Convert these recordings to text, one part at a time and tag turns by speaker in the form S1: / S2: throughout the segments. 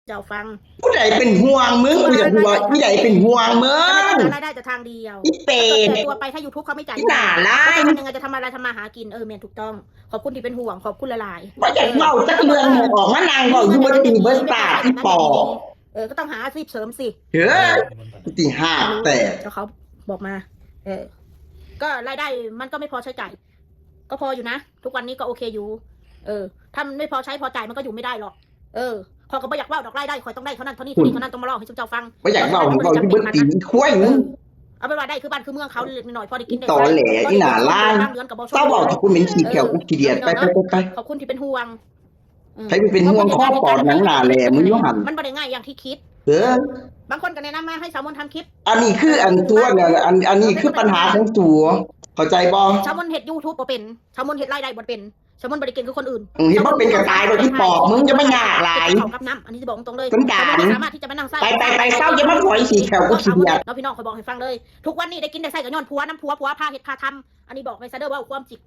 S1: เจ้าฟัง
S2: ผู้ใดเป็นห่วงมึงกูอยากบอกผู้ใดเป็นห่วงมึง
S1: รายได้แต่ทางเดียว
S2: อีเป็ด
S1: แต่ตัวไปถ้า YouTube เขาไม่จ่าย
S2: ด่าไล่
S1: จะทำยังไงจะทำอะไรทำมาหากินเมนถูกต้องขอบคุณที่เป็นห่วงขอบคุณหลาย
S2: ๆว่าอยากเมาสักเรื่องออกมานางบอกอยู่บนตีเบิร์ตาที่ปอ
S1: ก็ต้องหาอาชีพเสริมสิ
S2: เฮ้ยตีห้าแต่
S1: เขาบอกมาก็รายได้มันก็ไม่พอใช้จ่ายก็พออยู่นะทุกวันนี้ก็โอเคอยู่ถ้ามันไม่พอใช้พอจ่ายมันก็อยู่ไม่ได้หรอกพอก็ไม่อยากว่าดอกรายได้คอยต้องได้เท่านั้นเท่านี้เท่านี้เท่านั้นต้องมาเล่าให้เจ้าฟัง
S2: ไม่อยากเมาอยู่บนตีคุ้ยมึง
S1: เอาไปว่าได้คือบ้านคือเมืองเขาเล็กน้อยพอได้กินได้
S2: ต่อแหล่ที่หนาล่างเศร้าบอกที่กูเหม็นขี้แขวกูขี้เดียดไป
S1: ขอบคุณที่เป็นห่วง
S2: ใครเป็นห่วงข้อปอดหนังหนาแหล่มึงยุ่งหัน
S1: มันไม่ได้ง่ายอย่างที่คิดบางคนก็แนะนำมาให้สาวมนทำคลิป
S2: อันนี้คืออันตัวเนี่ยอันนี้คือปัญหาของตัวเข้าใจบ่
S1: สาวมนเฮ็ด YouTube บ่เป็นสาวมนเฮ็ดรายได้บ่เป็นสาวมนบ่ได้เก่งคือคนอื่น
S2: ที่มันเป็นกระต่ายโดยที่ปอกมึงจะไม่ยากหลาย
S1: กับน้ำอันนี้จะบอกตรงเลยสามารถที่จะไปนั่งไส้
S2: ไปเศร้าอย่ามาปล่อยขี้แขวกูขี้เดียด
S1: แล้วพี่น้องคอยบอกให้ฟังเลยทุกวันนี้ได้กินได้ไส้กับย้อนผัวน้ำผัวพาเฮ็ดพาทำอันนี้บอกไปซะเด้อว่าความจริง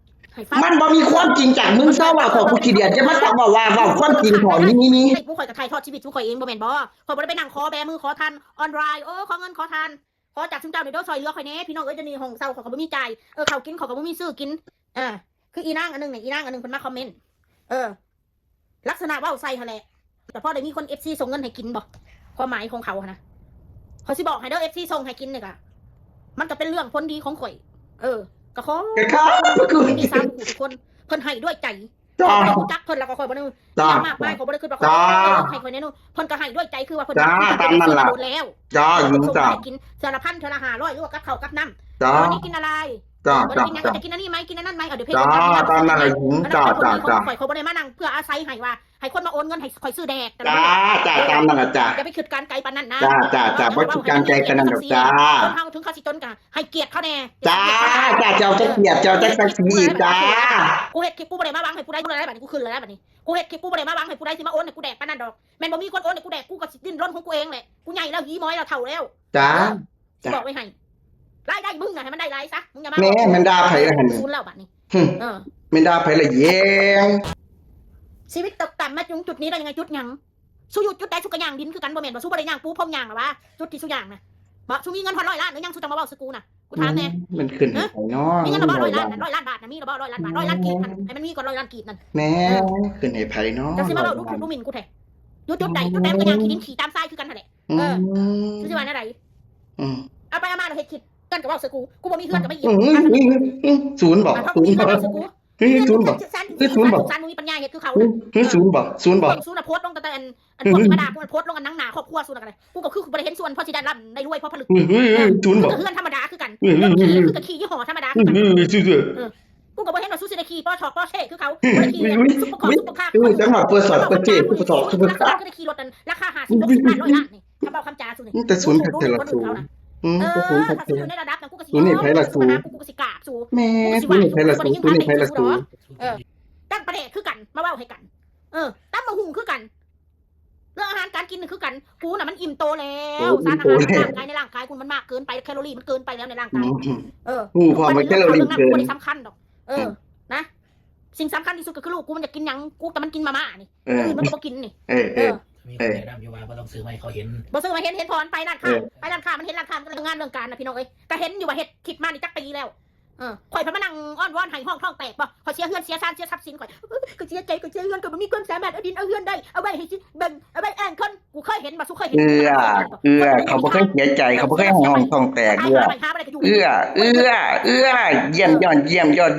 S2: มันบ่มีความจริงจากมึงเศร้าว่าของกูขี้เดียดจะมาสั่งว่าความจริงของนี่
S1: ให้กูคอยกับไทยทอดชีวิตกูคอยเองบ่แม่นบ่คอยบ่ได้ไปนั่งขอแบมือขอทานออนไลน์ขอเงินขอทานขอจากซึ่งเจ้าเดี๋ยวซอยเรือคอยแน่พี่น้องจะมีห้องเศร้าเขาก็บ่มีจ่ายเขากินเขาก็บ่มีซื้อกินคืออีนางอันนึงเนี่ยอีนางอันนึงเพิ่นมาคอมเมนต์ลักษณะว่าใส่หั่นแหละแต่พอได้มีคน FC ส่งเงินให้กินบ่ความหมายของเขานะเขาสิบอกให้เด้อ FC ส่งให้กินเนี่ยก็มันก็เป็นเรื่องผลดีของข่อยก็ขอมีสามผู้ทุกคนเพิ่นให้ด้วยใจจักเพิ่นแล้วก็ข่อยบ่ได้มากมายเขาบ่ได้ขึ้นว่าข่อยให้ข่อยแน่นอนเพิ่นก็ให้ด้วยใจคือว่าเพิ่น
S2: ตามนั่นล่ะ
S1: แล้วกินเทื่อละ1,000เทื่อละ500หรือว่ากับข้าวกับน้ำวันนี้กินอะไรกินยังจะกินอันนี้ไหมกินอันนั้นไหมเดี๋ยวเพจ
S2: ตามนั่นแหละหิงข่
S1: อยเขาบ่ได้มานั่งเพื่ออาศัยให้ว่าให้คนมาโอนเงินให้ข่อยซื้อแดก
S2: ตามนั่นแหละ
S1: อย่าไปคิดการไกลปานนั้นนะ
S2: บ่คิดการไกลปานนั้นดอก
S1: คนเฮาถึงเขาสิจนกะให้เกียรติเขาแน่
S2: เจ้าจะเกียรติเจ้าจะศักดิ์ศรี
S1: กูเฮ็ดคลิปกูบ่ได้มาบังให้ผู้ใดบ่ได้บัดนี้กูขึ้นเลยบัดนี้กูเฮ็ดคลิปกูบ่ได้มาบังให้ผู้ใดสิมาโอนให้กูแดกปานนั้นดอกแม่นบ่มีคนโอนให้กูแดกกูก็สิดิ้นรนของกูเองแหละกูใหญ่แล้วหีม้อยแล้วเฒ่าแล้วบอกไว้ให้รายได้มึงน่ะให้มันได้รายซะมึงอย่ามา
S2: แม่มันด่าไผล่ะหั่น
S1: ศูนย์แล้วบัดนี้
S2: มันด่าไผล่ะแยง
S1: ชีวิตตกต่ำมาถึงจุดนี้ได้ยังไงจุดหยังสู้อยู่จุดใดสู้กระย่างดินคือกันบ่แม่นบ่สู้บ่ได้ย่างปูพรมย่างหรอวะจุดที่สู้ย่างน่ะบ่สู้มีเงินพอ100 ล้านหรือยังสู้จะมาเว้าสกูน่ะกูถามแน่
S2: มันขึ้นไปเนาะ
S1: มีเงินบ่100 ล้าน100 ล้านบาทน่ะมีบ่100 ล้านบาท100 ล้านกีบนั่นให้มันมีก่อน100 ล้านกีบนั่น
S2: แม่ขึ้นให้ไผเนาะ
S1: จะสิมาเว้าดูหมิ่นกูแท้จุดใดมันก็ย่างขี้ดินขี้ตามทรายคือกันนั่นแหละสิว่าแนวใดเอาไปเอามาเราเฮ็ดคิดเงินก็เว้าสกูบ่มีเฮือนก็ไม่เหยียบ
S2: ศูนย์บ่ศูนย์บ่ศูนย์บ่
S1: ซันมีปัญญาเฮ็ดคือเขา
S2: ศูนย์บ่ศูนย์
S1: โพสต์ลงแต่อันคนธรรมดาโพสต์ลงอันหนังหนาครอบครัวศูนย์อะไรกูก็คือบ่ได้เห็นส่วนพอสิได้รับได้รวยเพราะผลึก
S2: ศูนย์บ่
S1: เฮือนธรรมดาคือกันคือกับขี่ยี่ห้อธรรมดาคือกันกูก็บ่เห็นว่าซูซิได้ขี่ป้อชอกป้อเช่คือเขาบ่ได้ขี่ซุปเปอร์คอร์ซุปเปอร์คาร์
S2: จังหวัดเปิดสอดเปิดเจ๊ซุปเปอร์สอดซุปเปอร์คาร์
S1: ก็ได้ขี่รถราคา50-60 ล้าน100 ล้านนี่คำเบาคำจาซูนี่
S2: แต่ศูนย์แต่ละศูนย์
S1: ถ้าซูอยู่ในระดับนั้นกูก็สิ
S2: นี่ไผละศูนย์
S1: กูก็สิกราบซู
S2: แม่ศูนย์ไผละศูนย์นี่ไผละศูนย์
S1: ตั้งประเด็คือกันมาเว้าให้กันตั้งมาหุงคือกันเรื่องอาหารการกินคือกันกูน่ะมันอิ่มโตแล้วสารอาหารในร่างกายกูมันมากเกินไปแคลอรี่มันเกินไปแล้วในร่างกาย
S2: พอมันแคลอรี่เกิน
S1: สำคัญดอกนะสิ่งสำคัญที่สุดก็คือลูกกูมันจะกินยังกูแต่มันกินมาม่านี่มันก็บ่กินนี่
S3: มีคนแนะนำอยู่ว่าต้องซื้อมาให้เขาเห็น
S1: บ่ซื้อมาเห็นพรไปร้านค้ามันเห็นร้านค้ามันก็เรื่องงานเรื่องการนะพี่น้องเอ้ยก็เห็นอยู่ว่าเฮ็ดคิดมานี่จักปีแล้วข่อยพมานั่งอ้อนวอนให้ห้องท้องแตกบ่ข่อยเสียเฮือนเสียซ่านเสียทรัพย์สินข่อยก็เสียใจก็เสียเฮือนก็บ่มีความสามารถเอาดินเอาเฮือนได้เอาไว้ให้เบิ่งเอาไว้อ่านคนกูเคยเห็นบ่สู้เคยเห็น
S2: เขาบ่เคยเสียใจเขาบ่เคยให้ห้องท้องแตกเยี่ยมยอด